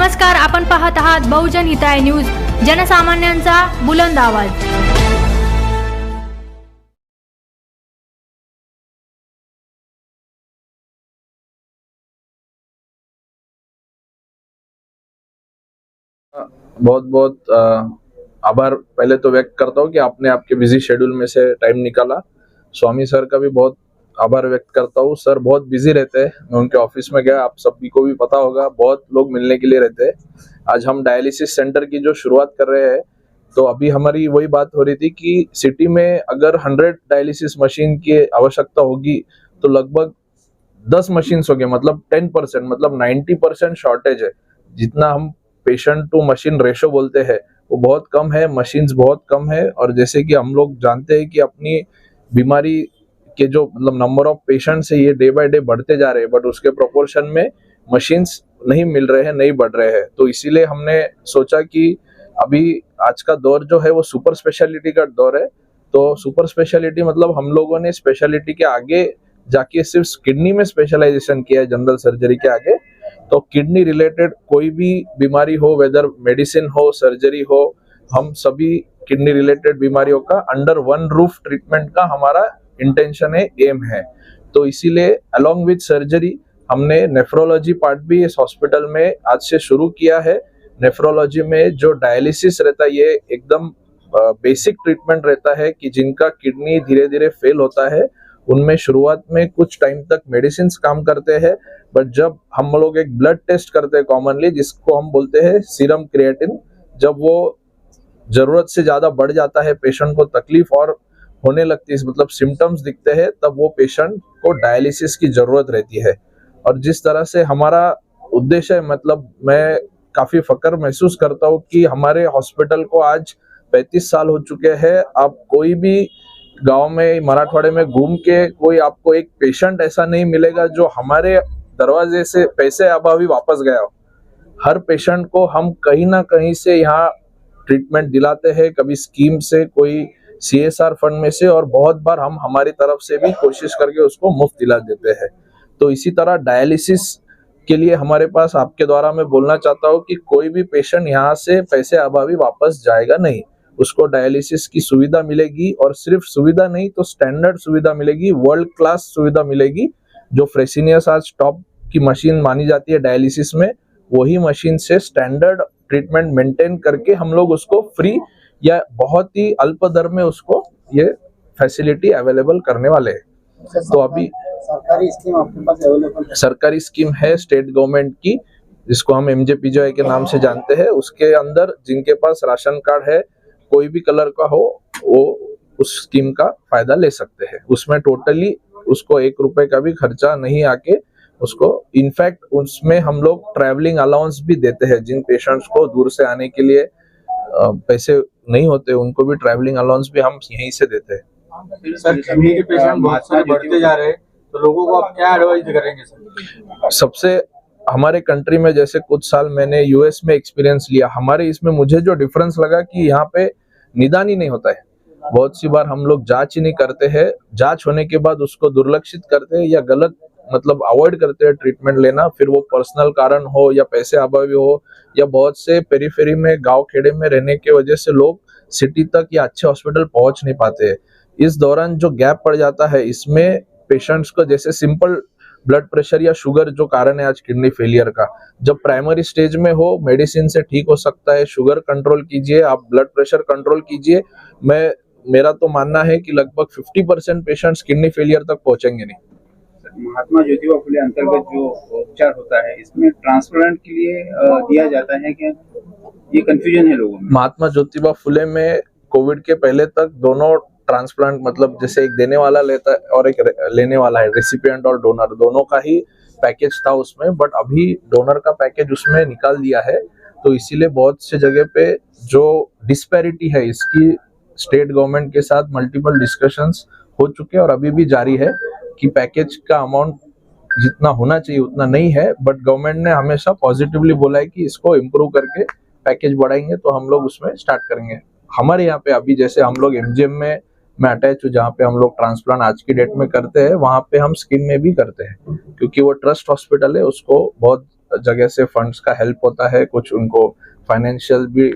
नमस्कार, आपण पाहत आहात बहुजन हिताय न्यूज, जनसामान्यांचा बुलंद आवाज। बहुत बहुत आभार पहले तो व्यक्त करता हूँ कि आपने आपके बिजी शेड्यूल में से टाइम निकाला। स्वामी सर का भी बहुत आभार व्यक्त करता हूँ। सर बहुत बिजी रहते हैं, मैं उनके ऑफिस में गया, आप सभी को भी पता होगा, बहुत लोग मिलने के लिए रहते हैं। आज हम डायलिसिस सेंटर की जो शुरुआत कर रहे हैं, तो अभी हमारी वही बात हो रही थी कि सिटी में अगर 100 डायलिसिस मशीन की आवश्यकता होगी तो लगभग 10 मशीन हो गए, मतलब 10%, मतलब 90% शॉर्टेज है। जितना हम पेशेंट टू मशीन रेशो बोलते हैं वो बहुत कम है, मशीन्स बहुत कम है। और जैसे कि हम लोग जानते हैं कि अपनी बीमारी के जो मतलब नंबर ऑफ पेशेंट्स है ये डे बाय डे बढ़ते जा रहे हैं, बट उसके प्रोपोर्शन में मशीन्स नहीं मिल रहे हैं, नहीं बढ़ रहे हैं। तो इसीलिए हमने सोचा कि अभी आज का दौर जो है वो सुपर स्पेशलिटी का दौर है। तो सुपर स्पेशलिटी मतलब हम लोगों ने स्पेशलिटी के आगे जाके सिर्फ किडनी में स्पेशलाइजेशन किया है, जनरल सर्जरी के आगे। तो किडनी रिलेटेड कोई भी बीमारी हो, वेदर मेडिसिन हो, सर्जरी हो, हम सभी किडनी रिलेटेड बीमारियों का अंडर वन रूफ ट्रीटमेंट का हमारा इंटेंशन है, एम है। तो इसीलिए अलोंग विद सर्जरी हमने नेफ्रोलॉजी पार्ट भी इस हॉस्पिटल में आज से शुरू किया है। नेफ्रोलॉजी में जो डायलिसिस रहता है ये एकदम बेसिक ट्रीटमेंट रहता है कि जिनका किडनी धीरे धीरे फेल होता है उनमें शुरुआत में कुछ टाइम तक मेडिसिन काम करते हैं, बट जब हम लोग एक ब्लड टेस्ट करते हैं कॉमनली, जिसको हम बोलते हैं सीरम क्रिएटिन, जब वो जरूरत से ज्यादा बढ़ जाता है, पेशेंट को तकलीफ और होने लगती है, मतलब सिम्टम्स दिखते हैं, तब वो पेशेंट को डायलिसिस की जरूरत रहती है। और जिस तरह से हमारा उद्देश्य है, मतलब मैं काफी फक्र महसूस करता हूँ कि हमारे हॉस्पिटल को आज 35 साल हो चुके हैं। आप कोई भी गांव में, मराठवाड़े में घूम के कोई आपको एक पेशेंट ऐसा नहीं मिलेगा जो हमारे दरवाजे से पैसे अभावी वापस गया हो। हर पेशेंट को हम कहीं ना कहीं से यहाँ ट्रीटमेंट दिलाते हैं, कभी स्कीम से, कोई CSR फंड में से, और बहुत बार हम हमारी तरफ से भी कोशिश करके उसको मुफ्त दिला देते हैं। तो इसी तरह डायलिसिस के लिए हमारे पास आपके द्वारा मैं बोलना चाहता हूँ कि कोई भी पेशेंट यहाँ से पैसे अभावी वापस जाएगा नहीं, उसको डायलिसिस की सुविधा मिलेगी। और सिर्फ सुविधा नहीं तो स्टैंडर्ड सुविधा मिलेगी, वर्ल्ड क्लास सुविधा मिलेगी। जो फ्रेसिनियस आज टॉप की मशीन मानी जाती है डायलिसिस में, वही मशीन से स्टैंडर्ड ट्रीटमेंट मेंटेन करके हम लोग उसको फ्री या बहुत ही अल्प दर में उसको ये फैसिलिटी अवेलेबल करने वाले हैं। तो अभी सरकारी स्कीम आपके पास अवेलेबल है? सरकारी स्कीम है स्टेट गवर्नमेंट की, जिसको हम MJPJ के नाम से जानते हैं। उसके अंदर जिनके पास राशन कार्ड है, कोई भी कलर का हो, वो उस स्कीम का फायदा ले सकते हैं। उसमें टोटली उसको 1 रुपए का भी खर्चा नहीं आके उसको, इनफैक्ट उसमें हम लोग ट्रैवलिंग अलाउंस भी देते हैं। जिन पेशेंट्स को दूर से आने के लिए पैसे नहीं होते, उनको भी ट्रैवलिंग अलाउंस भी हम यहीं से देते हैं। सर, किडनी के पेशेंट बहुत सारे बढ़ते जा रहे हैं, तो लोगों को आप क्या एडवाइस करेंगे सर? सबसे हमारे कंट्री में जैसे कुछ साल मैंने US में एक्सपीरियंस लिया, हमारे इसमें मुझे जो डिफरेंस लगा कि यहाँ पे निदान ही नहीं होता है। बहुत सी बार हम लोग जांच ही नहीं करते हैं, जांच होने के बाद उसको दुर्लक्षित करते हैं या गलत मतलब अवॉइड करते हैं ट्रीटमेंट लेना। फिर वो पर्सनल कारण हो या पैसे अभावी हो या बहुत से पेरीफेरी में, गांव खेड़े में रहने की वजह से लोग सिटी तक या अच्छे हॉस्पिटल पहुंच नहीं पाते हैं। इस दौरान जो गैप पड़ जाता है, इसमें पेशेंट्स को जैसे सिंपल ब्लड प्रेशर या शुगर जो कारण है आज किडनी फेलियर का, जब प्राइमरी स्टेज में हो, मेडिसिन से ठीक हो सकता है। शुगर कंट्रोल कीजिए, आप ब्लड प्रेशर कंट्रोल कीजिए। मेरा तो मानना है कि लगभग 50% पेशेंट्स किडनी फेलियर तक पहुंचेंगे नहीं। महात्मा ज्योतिबा फुले अंतर्गत जो उपचार होता है, इसमें ट्रांसप्लांट के लिए दिया जाता है क्या? ये कंफ्यूजन है लोगों में। महात्मा ज्योतिबा फुले में कोविड के पहले तक दोनों ट्रांसप्लांट, मतलब जैसे एक देने वाला लेता है और एक लेने वाला है, रेसिपिएंट और डोनर, दोनों का ही पैकेज था उसमें। बट अभी डोनर का पैकेज उसमें निकाल दिया है। तो इसीलिए बहुत से जगह पे जो डिस्पैरिटी है, इसकी स्टेट गवर्नमेंट के साथ मल्टीपल डिस्कशंस हो चुके हैं और अभी भी जारी है कि पैकेज का अमाउंट जितना होना चाहिए उतना नहीं है। बट गवर्नमेंट ने हमेशा पॉजिटिवली बोला है कि इसको इम्प्रूव करके पैकेज बढ़ाएंगे तो हम लोग उसमें स्टार्ट करेंगे। हमारे यहाँ पे अभी जैसे हम लोग MGM में मैं अटैच हूँ, जहाँ पे हम लोग ट्रांसप्लांट आज की डेट में करते हैं, वहाँ पे हम स्किन में भी करते हैं, क्योंकि वो ट्रस्ट हॉस्पिटल है, उसको बहुत जगह से फंड्स का हेल्प होता है, कुछ उनको फाइनेंशियल भी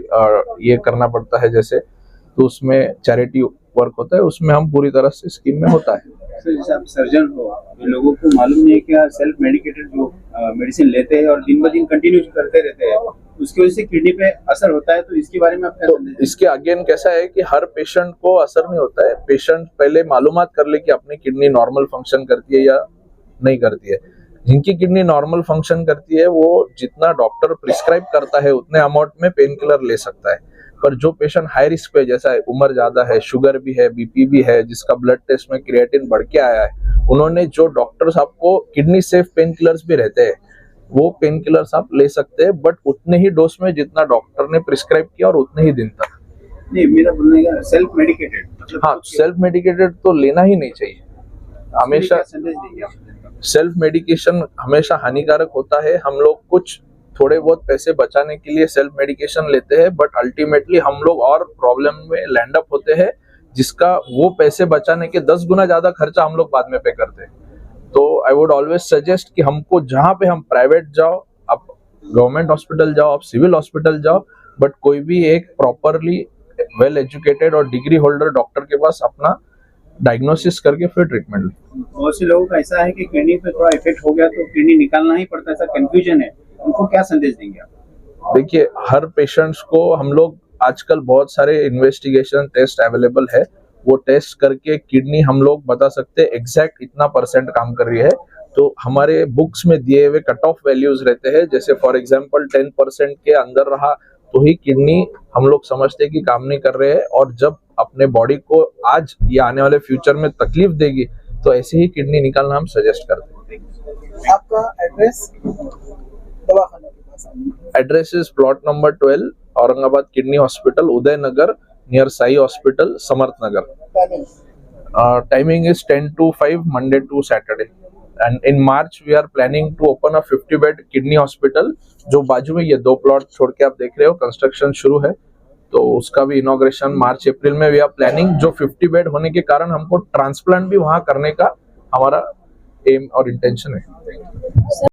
ये करना पड़ता है, जैसे तो उसमें चैरिटी वर्क होता है, उसमें हम पूरी तरह से स्कीम में होता है। सर जैसे आप सर्जन हो, तो लोगों को मालूम नहीं है क्या सेल्फ मेडिकेटेड जो मेडिसिन लेते हैं और दिन ब दिन कंटिन्यू करते रहते हैं, उसकी वजह से किडनी पे असर होता है, तो इसके बारे में आप क्या तो संदेश इसके अगेन कैसा है कि हर पेशेंट को असर नहीं होता है, पेशेंट पहले मालूमात कर ले कि अपनी किडनी नॉर्मल फंक्शन करती है या नहीं करती है। जिनकी किडनी नॉर्मल फंक्शन करती है वो जितना डॉक्टर प्रिस्क्राइब करता है उतने अमाउंट में पेन किलर ले सकता है, पर जो पेशेंट हाई रिस्क पे, जैसा उम्र ज्यादा है, शुगर भी है, बीपी भी है, जिसका ब्लड टेस्ट में क्रिएटिन बढ़ के आया है, उन्होंने जो डॉक्टर्स आपको किडनी सेफ पेन किलर्स भी रहते हैं वो पेन किलर्स आप ले सकते हैं, बट उतने ही डोज में जितना डॉक्टर ने प्रिस्क्राइब किया और उतने ही दिन तक। नहीं, मेरा बोलने का सेल्फ मेडिकेटेड मतलब हाँ, सेल्फ मेडिकेटेड तो लेना ही नहीं चाहिए। हमेशा क्या संदेश देंगे आप? सेल्फ मेडिकेशन हमेशा हानिकारक होता है। हम लोग कुछ थोड़े बहुत पैसे बचाने के लिए सेल्फ मेडिकेशन लेते हैं, बट अल्टीमेटली हम लोग और प्रॉब्लम में लैंड अप होते हैं, जिसका वो पैसे बचाने के 10 गुना ज्यादा खर्चा हम लोग बाद में पे करते हैं। तो आई वुड ऑलवेज सजेस्ट कि हमको जहाँ पे हम प्राइवेट जाओ, आप गवर्नमेंट हॉस्पिटल जाओ, आप सिविल हॉस्पिटल जाओ, बट कोई भी एक प्रॉपरली वेल एजुकेटेड और डिग्री होल्डर डॉक्टर के पास अपना डायग्नोसिस करके फिर ट्रीटमेंट लें। बहुत से लोगों का ऐसा है कि किडनी पे थोड़ा इफेक्ट हो गया तो किडनी निकालना ही पड़ता है, ऐसा कंफ्यूजन है, उनको क्या संदेश देंगे आप? देखिए, हर पेशेंट्स को हम लोग आजकल बहुत सारे इन्वेस्टिगेशन टेस्ट अवेलेबल है, वो टेस्ट करके किडनी हम लोग बता सकते हैं एग्जैक्ट इतना % काम कर रही है। तो हमारे बुक्स में दिए हुए कट ऑफ वैल्यूज रहते हैं, जैसे फॉर एग्जांपल 10% के अंदर रहा तो ही किडनी हम लोग समझते हैं कि काम नहीं कर रहे हैं, और जब अपने बॉडी को आज या आने वाले फ्यूचर में तकलीफ देगी तो ऐसे ही किडनी निकालना हम सजेस्ट करते हैं। आपका एड्रेस दवाखाना के पास? Address is plot number 12, Aurangabad kidney hospital, Udaynagar, near Sai hospital, Samarth Nagar. Timing is 10 to 5 Monday to Saturday, and in March we are planning to open a 50-bed kidney hospital, जो बाजू में ये 2 प्लॉट छोड़ के आप देख रहे हो कंस्ट्रक्शन शुरू है, तो उसका भी इनॉग्रेशन मार्च अप्रैल में वी आर प्लानिंग। जो 50 बेड होने के कारण हमको ट्रांसप्लांट भी वहाँ करने का हमारा एम और इंटेंशन है।